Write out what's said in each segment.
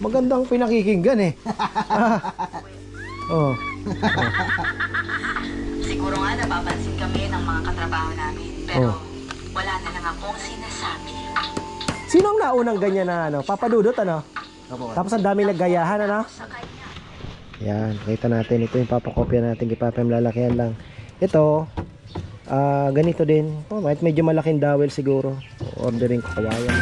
Magandang pinakikinggan eh. Oh. Siguro nga napapansin kami ng mga katrabaho namin. Pero wala na lang akong sinasabi. Sino ang naunang ganyan na ano? Papadudot ano? Tapos ang dami naggayahan ano? Yan, kita natin. Ito yung papakopya natin kay Papa, lalakihan lang. Ito, ganito din. Oh, medyo malaking dowel siguro. Ordering ko kawayan.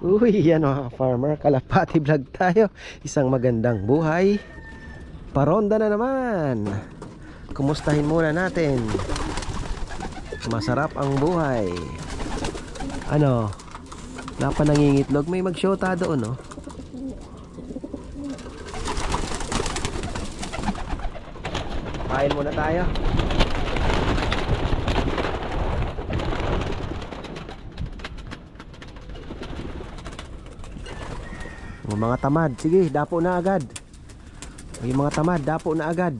Uy, yan mga farmer, kalapati vlog tayo. Isang magandang buhay. Paronda na naman. Kumustahin muna natin. Masarap ang buhay. Ano? Wala pa nangingitlog. May mag-shota doon, no? Kain muna tayo. Mga tamad, sige, dapo na agad. Yung mga tamad, dapo na agad.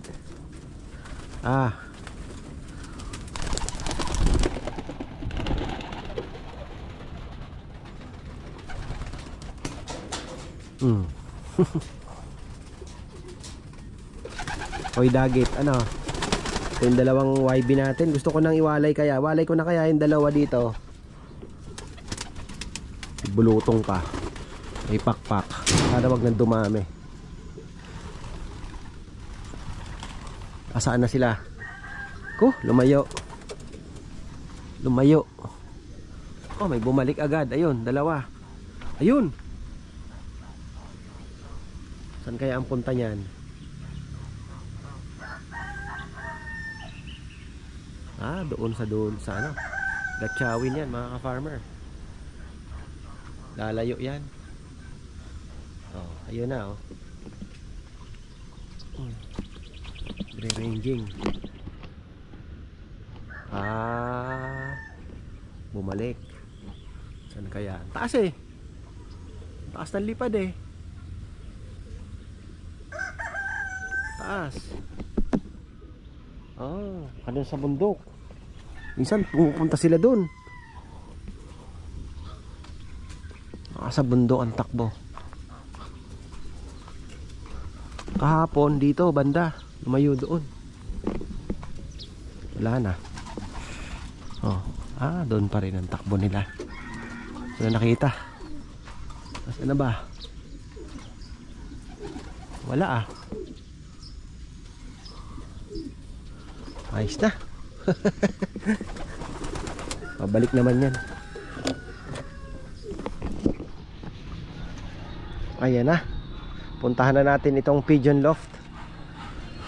Hoy dagit, ano? Ito yung dalawang YB natin. Gusto ko nang iwalay kaya. Walay ko na kaya yung dalawa dito. Bulutong pa. May pakpak. Sana wag nang dumami. Asaan na sila? Lumayo. Lumayo. Oh, may bumalik agad. Ayun, dalawa. Ayun. Saan kaya ang punta niyan? Doon sa ano? Gatchawin yan mga ka-farmer. Lalayo yan. Oh, ayun na oh. Re-ranging. Bumalik. Saan kaya? Taas eh. Taas ng lipad eh. Taas. Kadun sa bundok. Minsan pumupunta sila dun. Sa bundok ang takbo. Kahapon dito banda, lumayo doon. Wala na. Doon pa rin ang takbo nila. Wala nakita. Saan na ba? Wala Ayos na. Pabalik naman yan. Ayan na. Puntahan na natin itong pigeon loft.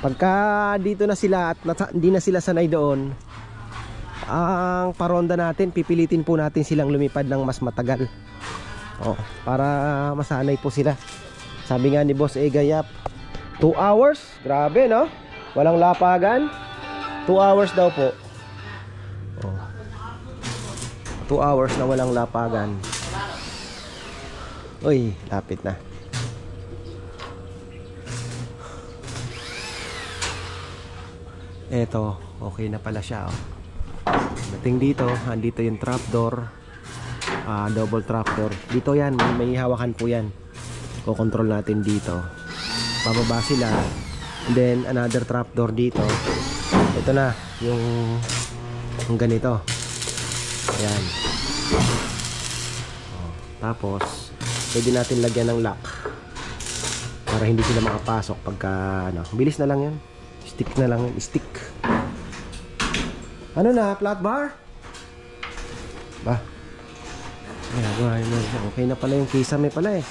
Pagka dito na sila at hindi na sila sanay doon, ang paronda natin, pipilitin po natin silang lumipad ng mas matagal. Para masanay po sila. Sabi nga ni Boss Egayap, 2 hours? Grabe no? Walang lapagan. 2 hours daw po. 2 hours na walang lapagan. Uy, lapit na. Eto, okay na pala siya Dating dito, andito yung trapdoor. Double trapdoor. Dito yan, may hawakan po yan. Ko-control natin dito. Pababa sila. And then another trapdoor dito. Ito na, yung ganito. Ayan. Tapos pwede natin lagyan ng lock para hindi sila makapasok pagka bilis na lang yan. Stick na lang yan. Stick. Ano na? Flat bar? Ba? Okay na pala yung kisame pala eh.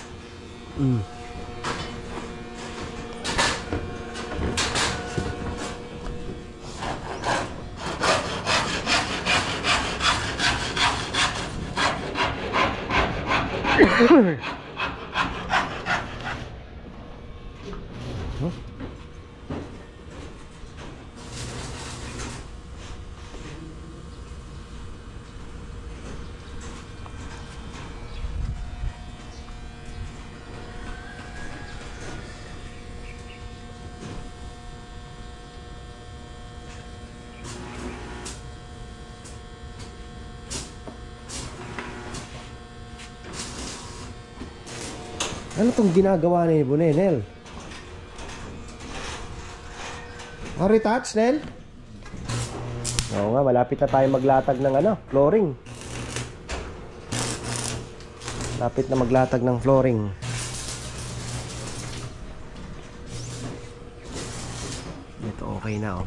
Ano tong ginagawa ni Bunenel? Retouch, Nel? Oo nga, malapit na tayo maglatag ng flooring. Lapit na maglatag ng flooring. Ito okay na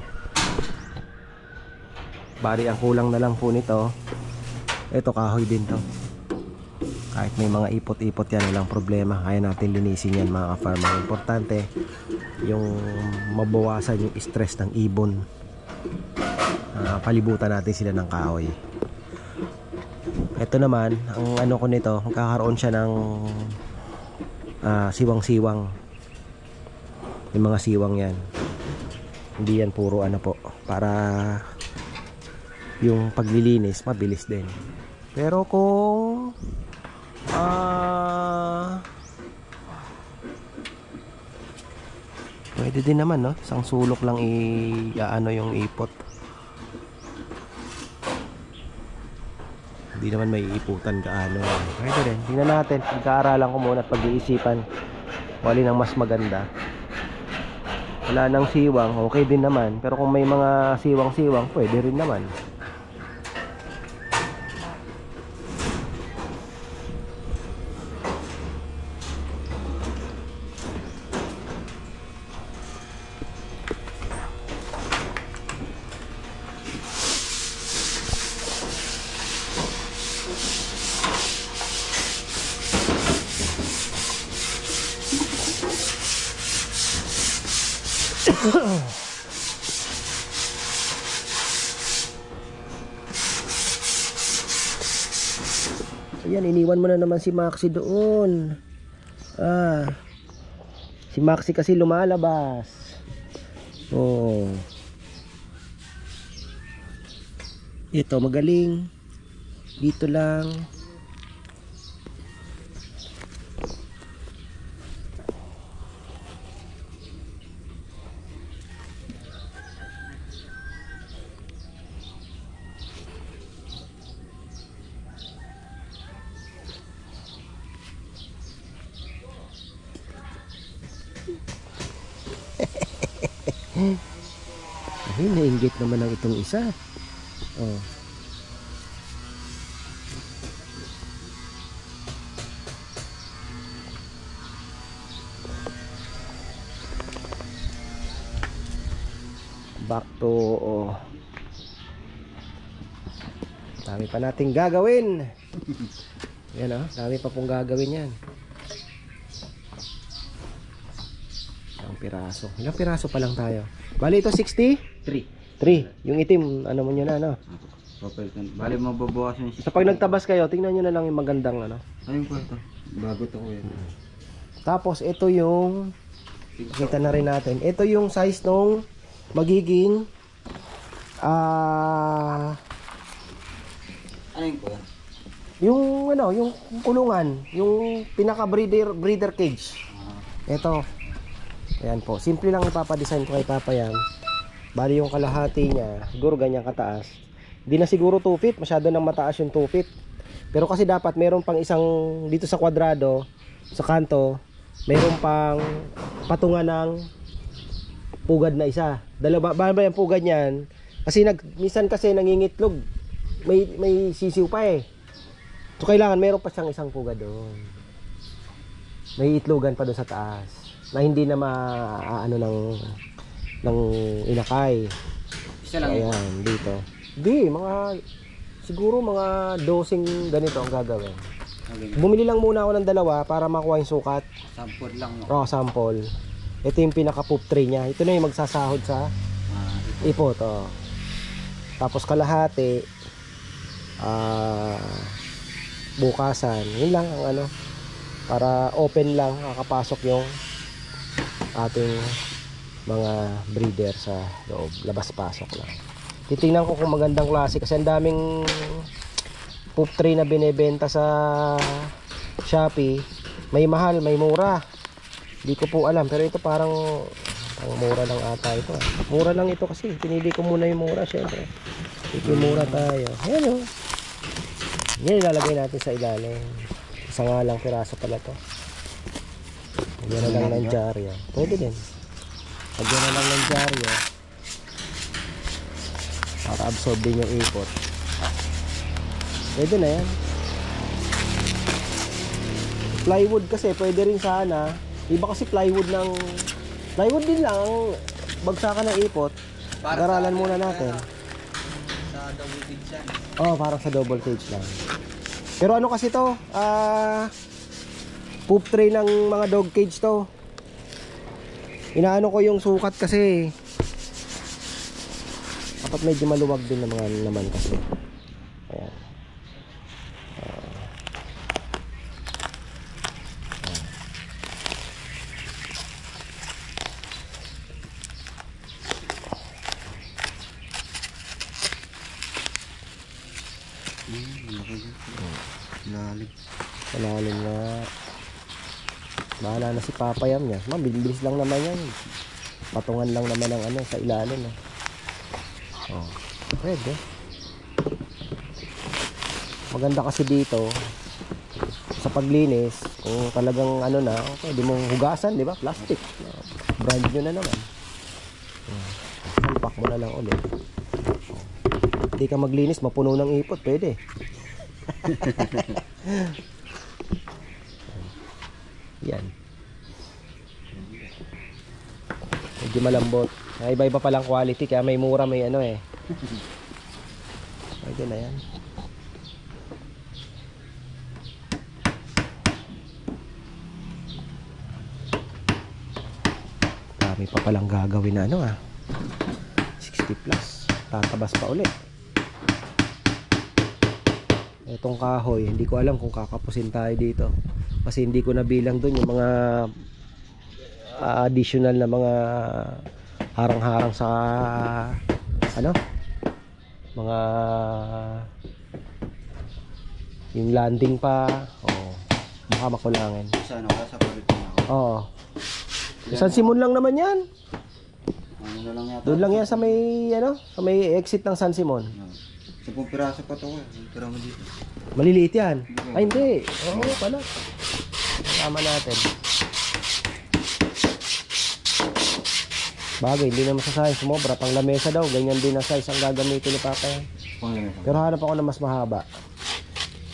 Bali ang kulang na lang po nito. Ito kahoy din to. Kahit may mga ipot-ipot yan, walang problema. Kaya natin linisin yan mga ka-farmer. Importante yung mabawasan yung stress ng ibon. Palibutan natin sila ng kahoy. Ito naman, ang ko nito, magkakaroon siya ng siwang-siwang. Yung mga siwang yan. Hindi yan puro po. Para yung paglilinis, mabilis din. Pero kung pwede din naman isang sulok lang yung ipot. Hindi naman may iputan pwede rin. Tingnan natin, pagkaaralan ko muna at pag-iisipan kung alin ang mas maganda. Wala nang siwang, okay din naman. Pero kung may mga siwang-siwang, pwede rin naman. Ayan, iniwan mo na naman si Maxi doon. Si Maxi kasi lumalabas. Ito magaling. Dito lang. Ay, nainggit naman ang itong isa. Back to dami pa nating gagawin. Yan dami pa pong gagawin yan. Piraso. Ilang piraso pa lang tayo? Bali ito 60? 3. Yung itim, mo nyo na Bali mababawas yung sa pag nagtabas kayo, tingnan nyo na lang yung magandang Ayun po ito. Bago to kuya. Tapos ito yung kita na rin natin. Ito yung size nung magiging Ano yun kuya? yung kulungan, yung pinaka breeder cage. Ito. Ayan po, simple lang ipapadesign ko kay Papa yan. Bali yung kalahati niya, siguro ganyan kataas. Hindi na siguro 2 feet, masyado nang mataas yung 2 feet. Pero kasi dapat meron pang isang, dito sa kwadrado, sa kanto, meron pang patungan ng pugad na isa. Dalawa ba yung pugad niyan? Kasi minsan kasi nangingitlog, may sisiw pa So kailangan meron pa siyang isang pugad doon. May itlogan pa doon sa taas na hindi na ng inakay. Isa lang. Ayan, dito. Siguro mga 12 ganito ang gagawin. Bumili lang muna ako ng 2 para makuha yung sukat. Sample lang sample. Ito yung pinaka poop tray niya. Ito na yung magsasahod sa ipot. Tapos kalahati bukasan. Yun lang ang para open lang kakapasok yung ating mga breeder sa loob, labas-pasok lang. Titingnan ko kung magandang klase kasi ang daming poop tray na binebenta sa Shopee. May mahal, may mura. Hindi ko po alam, pero ito parang mura lang ata ito. Mura lang ito kasi pinili ko muna yung mura, syempre. Mura tayo. Ayan yan ilalagay natin sa ilalim. Isa nga lang piraso pala to. Lagyan na lang ng dyaryo. Pwede din. Lagyan na lang ng dyaryo. Para absorb din yung ipot. Pwede na yan. Plywood kasi pwede rin sana. Iba kasi plywood din lang ang bagsakan ng ipot. Garalan muna natin. Sa double cage yan. Oh, parang sa double cage lang. Pero ano kasi to? Poop tray ng mga dog cage to. Inaano ko yung sukat kasi dapat medyo maluwag din ng mga naman kasi. Ayan. Malalim na. Bahala na si Papa Yam niya. Mabilis lang naman yan. Patungan lang naman ng ano sa ilalim. Oh, pwede. Maganda kasi dito sa paglinis, kung talagang ano na, pwede mong hugasan, di ba? Plastic. Brand new na naman. Salpak mo na lang ulit. Hindi ka maglinis, mapuno ng ipot, pwede. Yan. Medyo malambot. Iba-iba palang quality, kaya may mura, may ano eh. Pwede na yan. Dami pa palang gagawin na ano 60 plus. Tatabas pa ulit. Itong kahoy, hindi ko alam kung kakapusin tayo dito. Kasi hindi ko nabilang doon yung mga additional na mga harang-harang sa ano? Mga yung landing pa. Oh, baka makulangin. Sa ano ka? Sa palit na ako. Oo. San Simon lang naman yan. Ano na lang yata. Doon lang yan sa may ano, sa may exit ng San Simon. Sa pupiraso pa to eh. Pira mo dito. Maliliit yan. Ay hindi. Oo pala. Tama natin. Bagay, hindi naman sa size sumobra. Pang lamesa daw, ganyan din na size ang gagamitin ni Papa yan. Pero hanap ako na mas mahaba.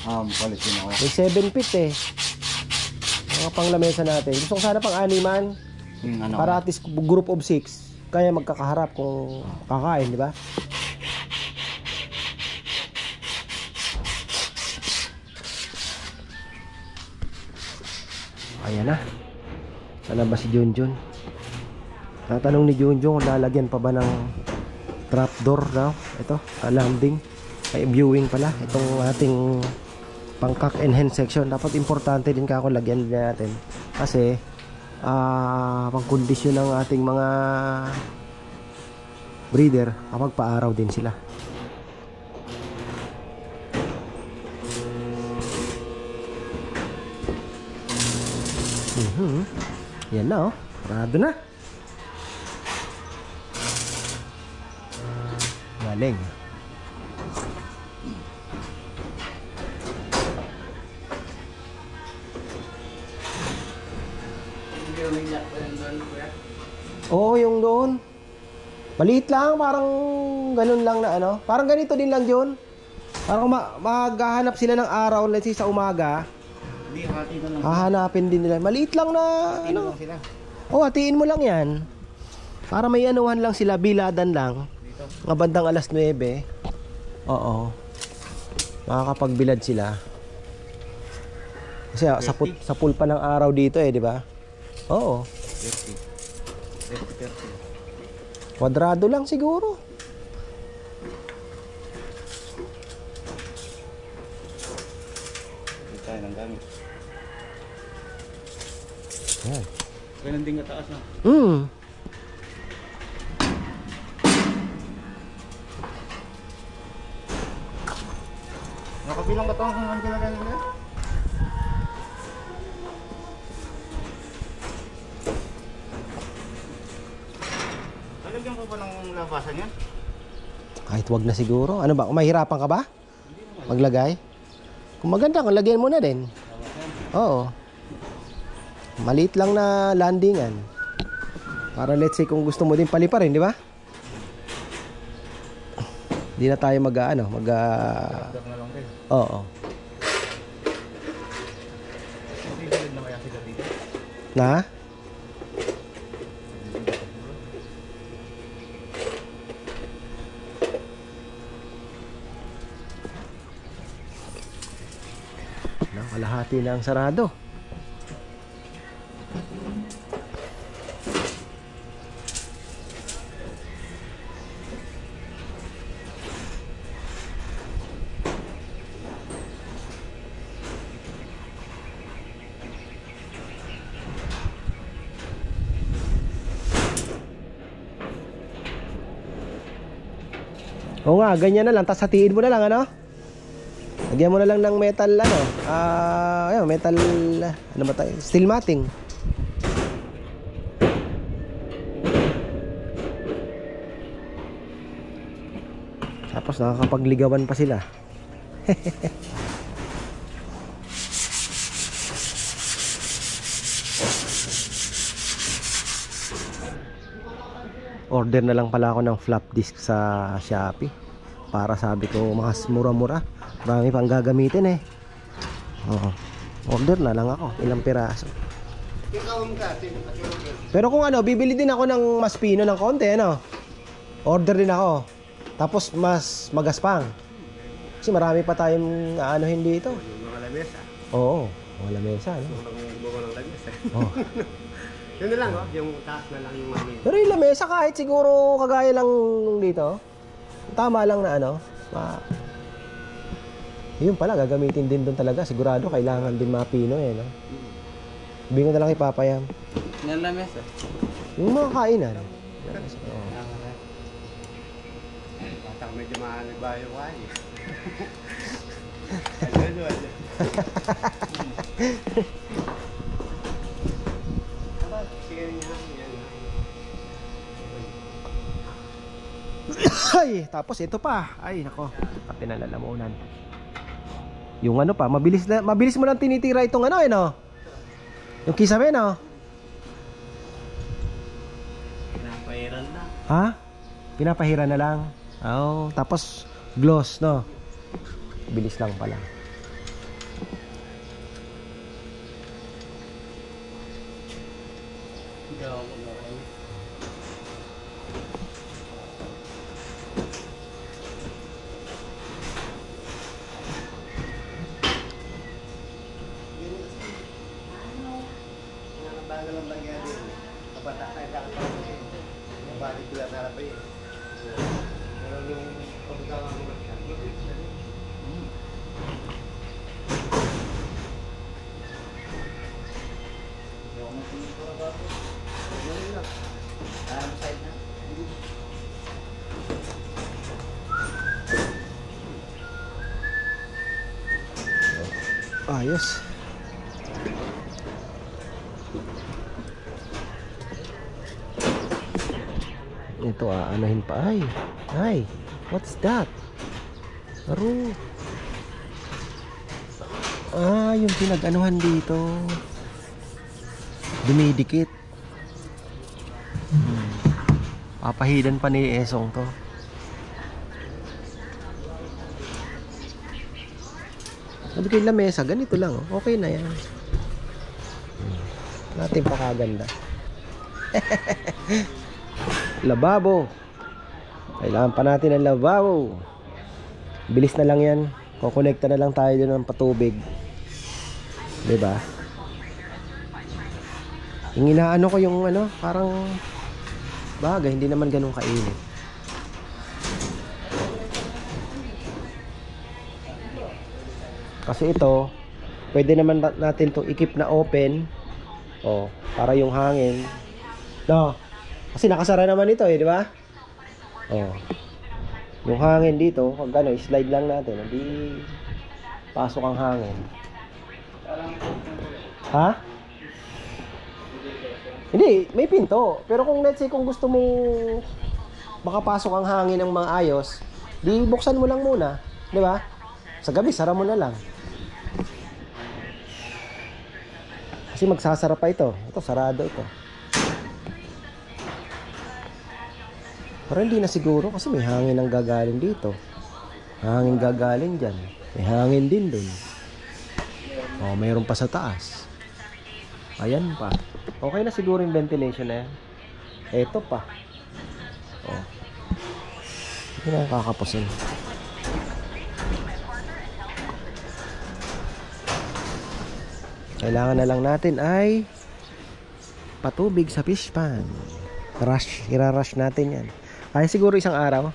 Palit din ako. May 7 feet eh. Mga pang lamesa natin. Gusto ko sana pang animan. Ano Para at least group of 6. Kaya magkakaharap kung kakain, di ba? Ayan na. Sana ba si Junjun? Tatanong ni Junjun kung lalagyan pa ba ng trapdoor daw. Ito, landing. Ay, viewing pala. Itong ating pang-cock and hen section. Dapat importante din ka ako lagyan natin. Kasi, pang-kondisyon ng ating mga breeder kapag paaraw din sila. Yan na oh, parado na. Galing. Oo, yung doon. Maliit lang, parang ganun lang na ano. Parang ganito din lang yun. Parang maghahanap sila ng araw, let's say sa umaga. Hindi, hati na lang. Hahanapin din nila. Maliit lang na ano. Oh, hatiin mo lang yan. Para may anuhan lang sila, biladan lang. Mga bandang alas 9. Oo. Makakapagbilad sila. Kasi sa pool pa ng araw dito eh, di ba? Oo. 30. Kwadrado lang siguro. Hindi tayo ng gamit. Yan. Ganun din kataas na. Nakabilang katawang kung ano ginagawa nila? Talagyan ko ba ng labasan yan? Kahit wag na siguro. Ano ba? Kung mahirapan ka ba? Maglagay? Kung maganda, kung lagyan mo na din. Oo. Maliit lang na landingan. Para let's say kung gusto mo din paliparin, di ba? Hindi na tayo Dagdag na lang din. Oo. Ibilid na kaya sila dito. Na? Kalahati na ang sarado. Oo nga, ganyan na lang. Tapos hatiin mo na lang, ano? Lagyan mo na lang ng metal, ano? Ayun, metal, ano ba tayo? Steel matting. Tapos nakakapagligawan pa sila. Order na lang pala ako ng flop disk sa Shopee. Para sabi ko, mas mura-mura. Marami pang gagamitin eh. Oo. Order na lang ako. Ilang piraso. Pero kung ano, bibili din ako ng mas pino ng konti, ano? Order din ako. Tapos mas magaspang. Kasi marami pa tayong aanohin dito. Yung mga lamesa. Oo. Mga lamesa, ano? Gumawa ng lamesa. Oo. Yun na lang, oh. Yung taas na lang yung mami. Pero yung lamesa kahit siguro kagaya lang nung dito. Tama lang na ano. Yun pala, gagamitin din doon talaga. Sigurado kailangan din mapino eh, no? Sabihin ko na lang ipapayam. Yan lamesa. Yung mga kainan. Oo. Bata medyo mahanag ba yung kain. Ano. Ay, tapos ito pa. Ay, nako. Pati na lalamunan. Yung ano pa, mabilis mo lang tinitira itong ano eh, no? Yung kisame, no? Pinapahiran na. Ha? Pinapahira na lang. Oo, tapos gloss, no? Bilis lang pala. Ayos. Ito aanahin pa. Ay, what's that? Aro. Yung pinag-anuhan dito. Dumidikit. Papahidan pa ni Esong to. Sabi ko yung lamesa, ganito lang. Okay na yan. Natin pa kaganda. Lababo. Kailangan pa natin ng lababo. Bilis na lang yan. Kukonekta na lang tayo doon ng patubig. Diba? Yung inaano ko yung ano, parang bagay, hindi naman ganun kainit. Kasi ito, pwede naman natin itong i-keep na open. Oh, para yung hangin. No. Kasi nakasara naman ito eh, di ba? Oh. Yung hangin dito, pag ano, slide lang natin, hindi pasok ang hangin. Ha? Hindi, may pinto. Pero kung let's say kung gusto mong makapasok ang hangin ng mga ayos, di buksan mo lang muna, di ba? Sa gabi, sara mo na lang. Kasi magsasara pa ito. Ito, sarado ito. Pero hindi na siguro kasi may hangin ang gagaling dito. Hangin gagaling dyan. May hangin din dun. Oh, mayroon pa sa taas. Ayan pa. Okay na siguro yung ventilation na yan. Eto pa. Oh. Hindi na kakapusin. Kailangan na lang natin ay patubig sa fish pan. Rush. Ira-rush natin yan. Ay siguro isang araw.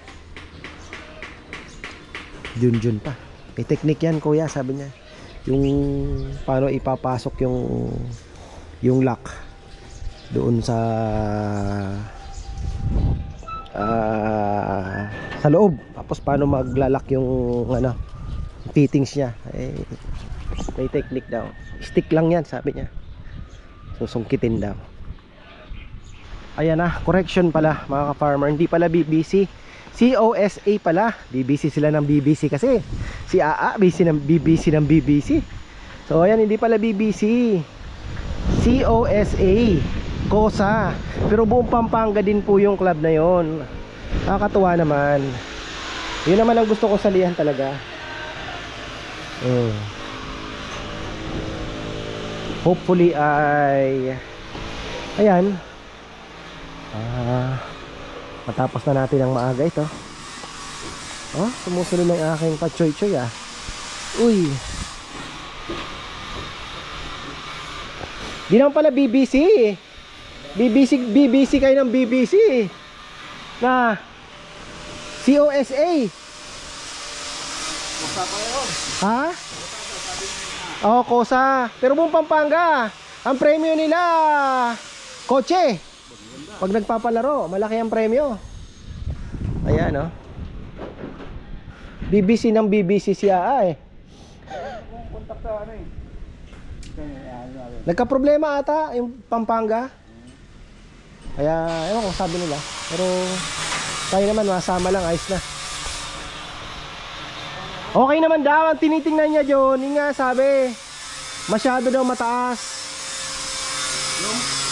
Jun pa. May technique yan kuya, sabi niya. Yung paano ipapasok yung lock doon sa loob. Tapos paano maglalak yung ano, fittings niya. May technique daw. Stick lang yan, sabi niya. Susungkitin daw. Ayan na, correction pala mga ka-farmer. Hindi pala BBC, COSA pala. BBC sila ng BBC kasi. Si AA, BBC ng BBC. So ayan, hindi pala BBC, COSA, COSA. Pero buong Pampanga din po yung club na yon. Nakakatuwa naman. Yun naman ang gusto ko salihan talaga. Hopefully ay ayan, matapos na natin ang maaga ito. Oh, sumusunod ng aking pachoy-choy ah. Uy, di naman pala BBC. BBC kayo ng BBC na COSA. Ha? Oh, COSA. Pero buong Pampanga, ang premyo nila kotse. Pag nagpapalaro, malaki ang premyo. Ayan, oh. BBC ng BBC siya eh. Nagka-problema ata yung Pampanga. Kaya, ewan kung sabi nila. Pero, tayo naman, masama lang, ayos na. Okay naman daw, ang tinitingnan niya John. Yung nga sabi, masyado daw mataas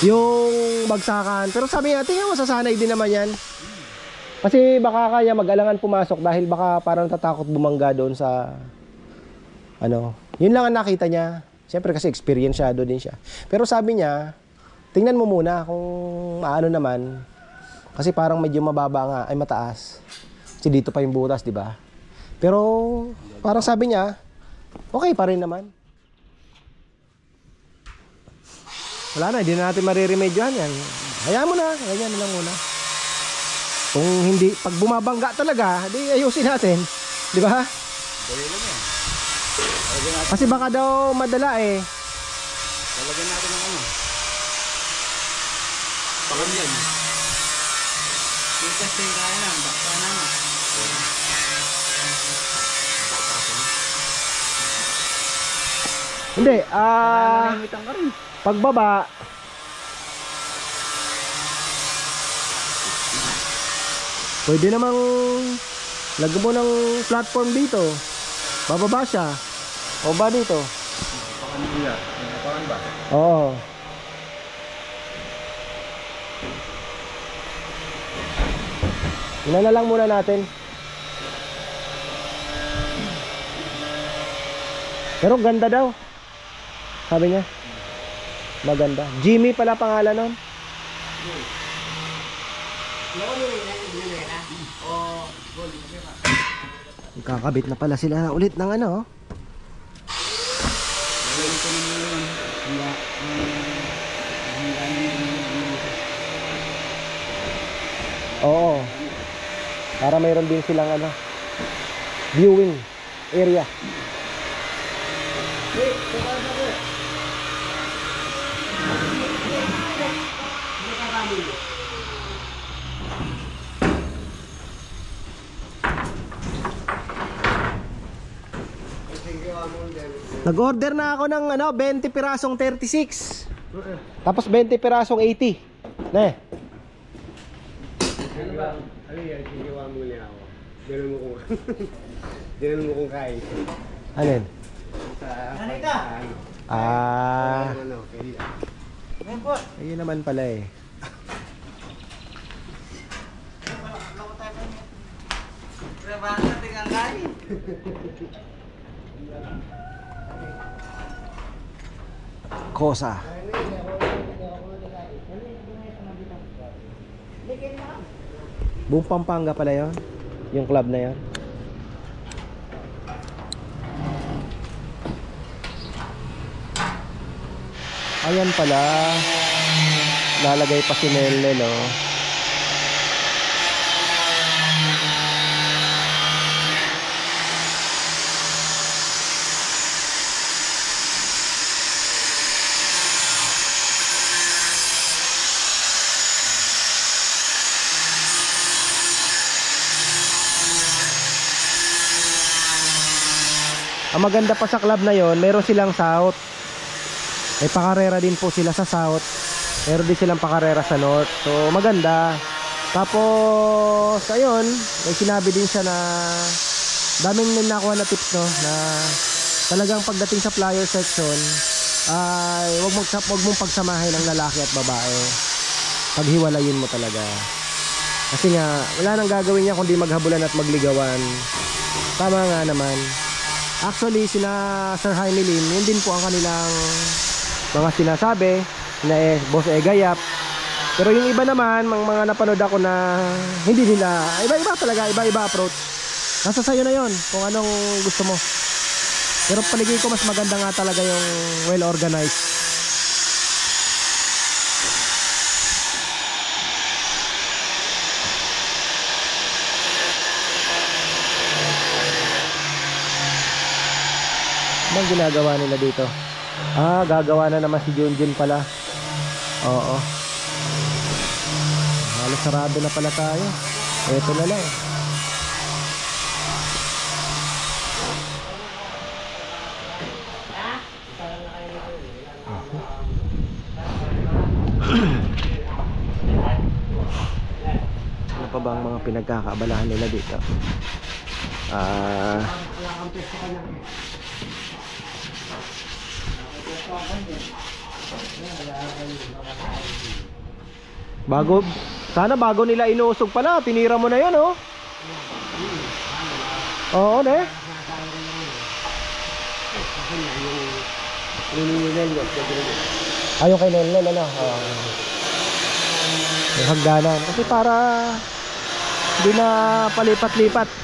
yung bagsakan. Pero sabi nga, tingnan mo, sasanay din naman yan. Kasi baka kaya mag-alangan pumasok dahil baka parang tatakot bumangga doon sa ano. Yun lang ang nakita niya. Siyempre kasi experienceado din siya. Pero sabi niya, tingnan mo muna kung ano naman. Kasi parang medyo mababa nga, ay mataas. Kasi dito pa yung butas, di ba? Pero parang sabi niya, okay pa rin naman. Wala na, hindi na natin mariremedyohan yan. Hayaan mo na, ganyan lang muna. Kung hindi, pag bumabangga talaga, di ayusin natin. Di ba? Kasi baka daw madala eh. Talagyan natin ng ano. Pakam yan. Yung testing kaya na, bakta na. Hindi, pagbaba, pwede namang lagyan mo ng platform dito. Bababa siya. O ba dito? Pakan ba? Oo. Ina na lang muna natin. Pero ganda daw. Sabi niya. Maganda. Jimmy pala pangalan nun. Kakabit na pala sila ulit ng ano. Oo. Para mayroon din silang ano, viewing area. Nag-order na ako ng ano, 20 pirasong 36. Tapos 20 pirasong 80. Ne. Ano ba? Ano yan? Sigawa mo niya ako. Ganun mo kung ganun mo kung kain. Ano yun? Sa Halika! ano? Ah, Ano, Ayun naman pala eh. Kosa. Buong Pampanga pala yon, yung club na yon. Ayan pala, lalagay pa si Nelnel oh. Ang maganda pa sa club na yon, meron silang south. May pakarera din po sila sa south. Meron din silang pakarera sa north. So maganda. Tapos ayun, may sinabi din siya na daming nakuha na tips no, na talagang pagdating sa flyer section ay wag mong pagsamahin ang lalaki at babae. Paghiwalayin mo talaga. Kasi nga wala nang gagawin niya kundi maghabulan at magligawan. Tama nga naman. Actually, sina Sir Jaime Lim, yun din po ang kanilang mga sinasabi na Boss Egayap. Pero yung iba naman, mga napanood ako na hindi nila, iba-iba talaga, iba-iba approach. Nasa sayo na yon kung anong gusto mo. Pero paligid ko mas maganda nga talaga yung well organized. Anong ginagawa nila dito? Ah, gagawa na naman si Junjun pala. Oo. Halos sarado na pala tayo. Ito na lang. Ano pa ba ang mga pinagkakaabalahan nila dito? Bago nila inuusog pala, tinira mo na yun oh. Oo, ne? Ayaw kay Nelnel, ano? May hagdanan. Kasi para hindi na palipat-lipat.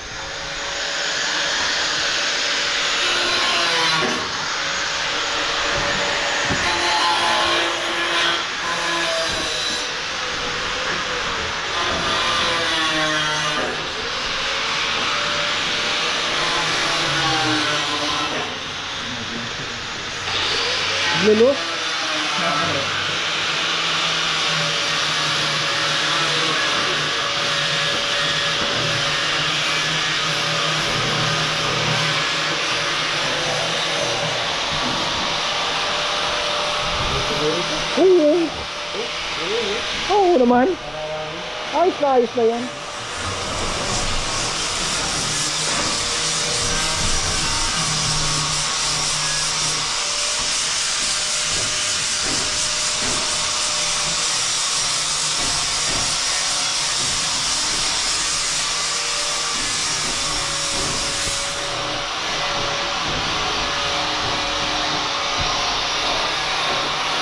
Lulu? Oo naman. Ayos na yan.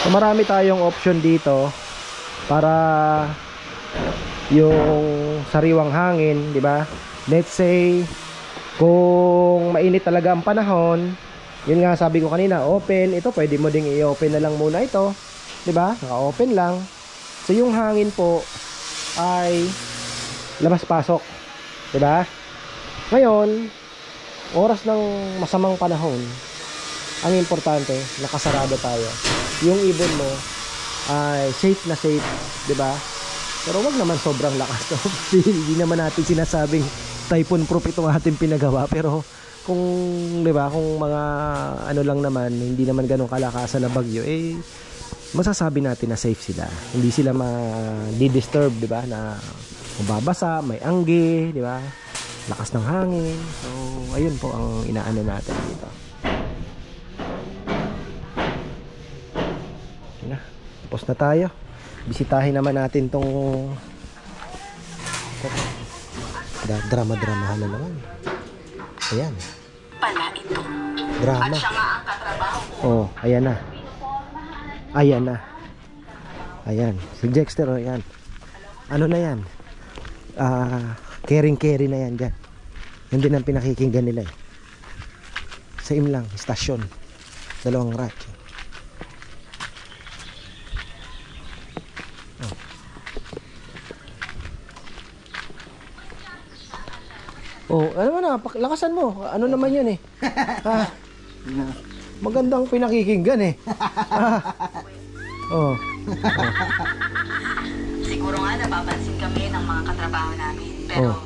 So, marami tayong option dito para yung sariwang hangin, di ba? Let's say kung mainit talaga ang panahon, yun nga sabi ko kanina, open ito, pwede mo ding i-open na lang muna ito, di ba? Naka-open lang. So yung hangin po ay labas-pasok, di ba? Ngayon, oras ng masamang panahon, ang importante, nakasarado tayo. Yung ibon mo ay safe na safe, 'di ba? Pero wag naman sobrang lakas, no? Hindi naman natin sinasabing typhoon proof itong ating pinagawa, pero kung 'di ba, kung mga ano lang naman, hindi naman ganun kalakasan na bagyo, eh masasabi natin na safe sila. Hindi sila ma-disturb, 'di ba? Na mababasa, may angge, 'di ba? Lakas ng hangin. So, ayun po ang inaano natin dito. Tapos na tayo. Bisitahin naman natin tong drama-dramahan na naman. Ayan. Pala ito. Drama. At siya nga ang katrabaho ko. Oh, ayan na. Ayan na. Ayan. Si Dexter, oh, ayan. Ano na yan? Caring na yan dyan. Yun din ang pinakikinggan nila eh. Same lang, istasyon. Dalawang rack. Oh, ano mo na, lakasan mo. Ano naman yan eh. Magandang pinakikinggan eh. Oh. Siguro nga napapansin kami ng mga katrabaho namin. Pero Oh.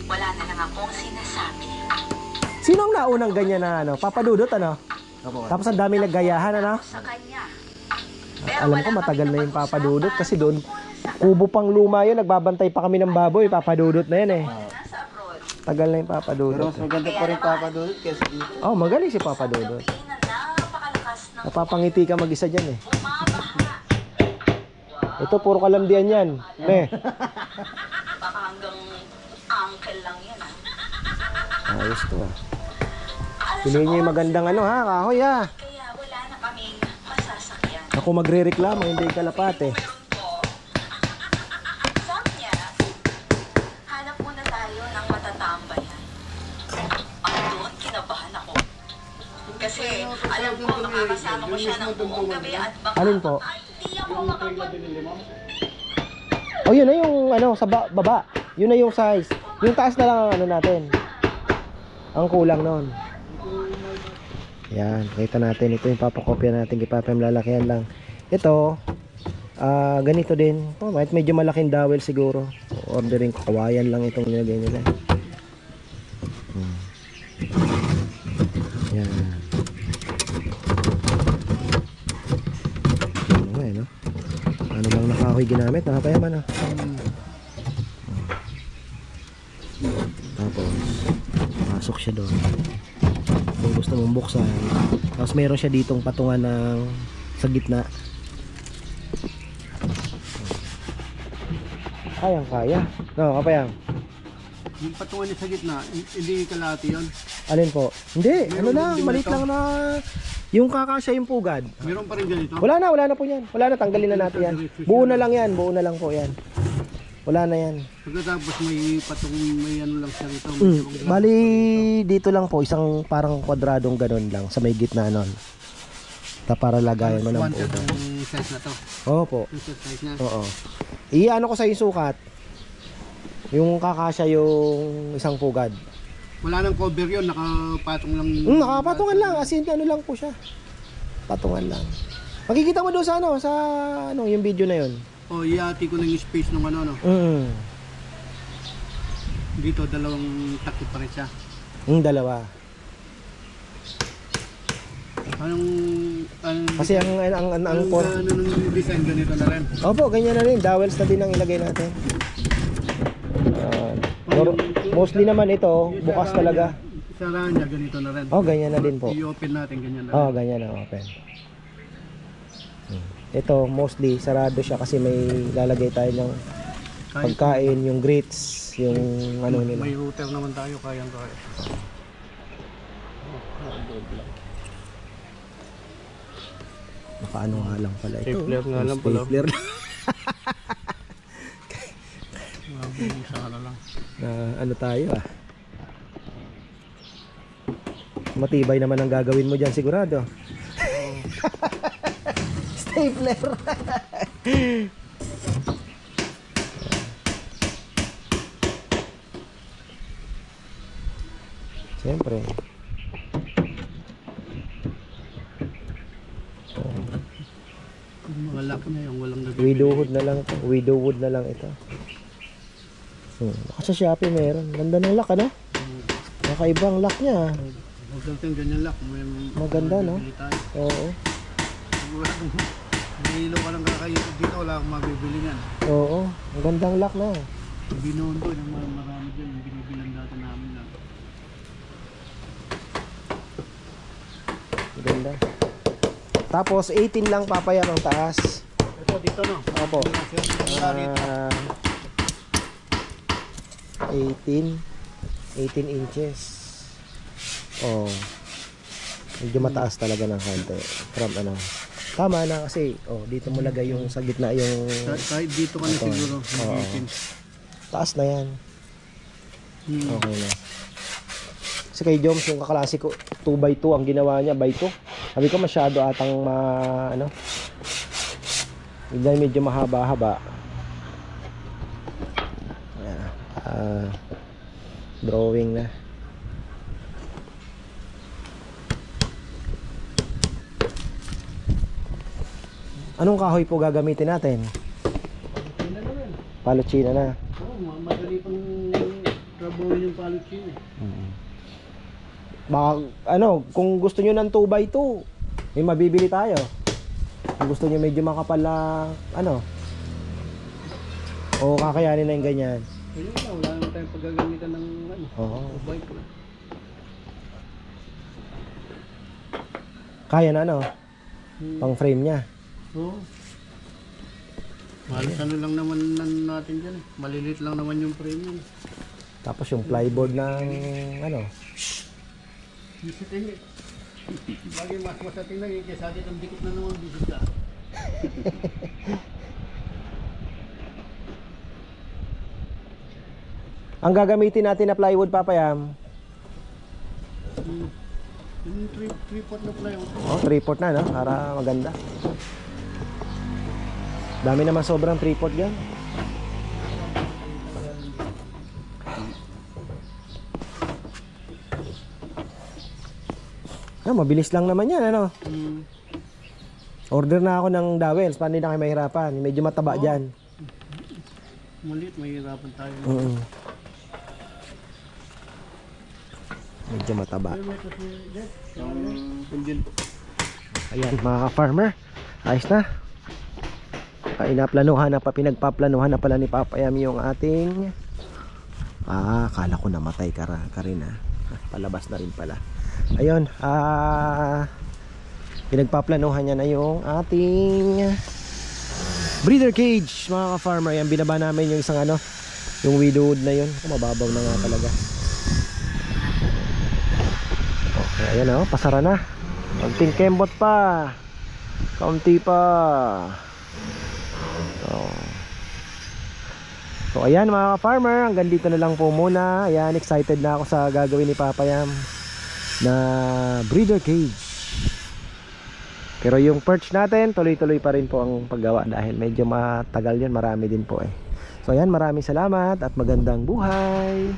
wala na lang akong sinasabi. Sino ang naunang ganyan na ano? Papadudot ano? Tapos ang dami naggayahan ano? Sa kanya. Alam ko matagal na yung papadudot kasi doon kubo pang luma yun, nagbabantay pa kami ng baboy, papadudot na yan eh. Nasa abroad. Tagal na yung Pero papadudot. mas maganda pa rin papadulot kaysa dito. Oh, magaling si papadudot. Hindi na napakalakas ng Napapangiti ka mag-isa dyan eh. bumabaha. Ito puro kalamdian yan. Me. Baka hanggang uncle lang yan Ayos to ah. Piliin nyo yung magandang ano ha, kahoy ha. Kaya wala na kaming masasakyan. Ako magre-reklamo, hindi kalapate. Sabi niya, hanap muna tayo ng matatambayan. At doon, kinabahan ako. Kasi alam ko, makakasama ko siya ng buong gabi at baka Alin po? hindi ako makapag... Oh, yun na yung ano, sa baba. Yun na yung size. Yung taas na lang ang ano natin. Ang kulang nun. Yan, kita natin. Ito yung papakopya natin. Ipapamlalakihan lang. Ito, ganito din. Oh, medyo malaking dowel siguro. Ordering ko. Kawayan lang itong nilagay nila. Yan. Ano eh, no? Ano bang nakahoy ginamit? Nakapayaman ah. Tapos pasok siya doon kung gusto mong buksan. Tapos mayroon siya ditong patungan ng sa gitna. Kayang-kaya. No, kapayang. Yung patungan niya sa gitna, hindi kalahati yun. Alin po? Hindi, ano Meron lang, din maliit ito. lang na yung kakasya yung pugad. Meron pa rin ganito. Wala na po yan. Wala na, tanggalin na natin yan. Buo na lang yan, buo na lang po yan. Wala na yan. Pagkatapos may patong, may ano lang siya rito. Bali dito lang po, isang parang kwadradong ganun lang sa may gitna nun. Para lagayan mo ng Wanted puto. ang size na to. Opo. Yung size niya. Oo. Iano ko sa yung sukat. Yung kakasya yung isang pugad. Wala nang cover yun, nakapatong lang. Nakapatungan lang, as in ano lang po siya. Patungan lang. Makikita mo doon sa ano, sa ano, yung video na yun. O, iati ko ng space ng ano, no. Dito, dalawang takip pa rin siya. Yung dalawa. Anong Kasi ang por. ano nung design ganito na rin. Opo, ganyan na rin. Dowels na din ang ilagay natin. Mostly naman ito, bukas talaga. Sarahan niya ganito na rin. Oh, ganyan na din po. I-open natin ganyan na rin. Oh, ganyan na open. Ito, mostly sarado siya kasi may lalagay tayo ng pagkain, yung grits, yung ano nila. May router naman tayo, kayang-kaya. Nakaano nga lang pala ito. Stapler nga lang pala. Stapler lang. Isa ka na lang. Na ano tayo ah. Matibay naman ang gagawin mo dyan sigurado. Stapler. Siyempre. Yung mga lock na yung walang Widowwood na lang ito. Widowwood na lang ito. Sa Shopee meron. Ganda ng lock ano? Nakaibang lock niya. Huwag natin ganyan lock. Maganda, no? Oo. May ilo ka lang kakayo dito, wala akong mabibili yan. Oo. Ang gandang lock na. Binoon ko yung marami dyan, yung binibilan dati namin lang. Ganda. Tapos 18 lang papayang ang taas. Ito, dito, no? Opo. Wala dito. 18 inches. Oh. Medyo mataas talaga ng konti. From ano. Tama na kasi dito mo lagay yung sa gitna yung Kahit dito ka na Ito. siguro. Oo. taas na yan. Okay na. Kasi kay Joms yung kaklase ko 2x2 ang ginawa niya by 2. Sabi ko masyado atang dahil medyo mahaba-haba. Ayan. Drawing na. Anong kahoy po gagamitin natin? Paluchina na. Oo, madali pang trabaho yung paluchin eh. Baka, kung gusto nyo ng 2x2, may mabibili tayo. Kung gusto nyo medyo makapal na, o kakayanin na yung ganyan. Ayun na, wala naman tayong paggagamitan ng Oo. bike. Kaya na, pang frame niya. Oo. Malis lang naman natin dyan eh. Malilit lang naman yung frame yun. Tapos yung plyboard ng, Bisit eh. Bagay mas masating lang eh. Kaya sa ang dikit na naman bisit ka. ang gagamitin natin na plywood, Papayam. Yung 3/4 na plywood. 3/4 na, para maganda. Dami naman sobrang 3/4 dyan. Mabilis lang naman yan, Order na ako ng dowels, paano hindi na kayo mahirapan. Medyo mataba dyan. Maliit, mahirapan tayo. Medyo mataba. Engine. Ayan mga ka-farmer, ayos na. Pinagpaplanuhan na pala ni Papayam yung ating akala ko namatay ka rin palabas na rin pala. Ayun, pinagpaplanuhan niya na yung ating breeder cage mga ka-farmer. Ayan, binaba namin yung isang yung widowwood na yun. Mababaw na nga talaga. Okay, ayan pasara na. Konting kembot pa. Kaunti pa. So ayan mga ka-farmer, hanggang dito na lang po muna. Ayan, excited na ako sa gagawin ni Papayam na breeder cage. Pero yung perch natin, tuloy-tuloy pa rin po ang paggawa dahil medyo matagal yun, marami din po So ayan, maraming salamat at magandang buhay.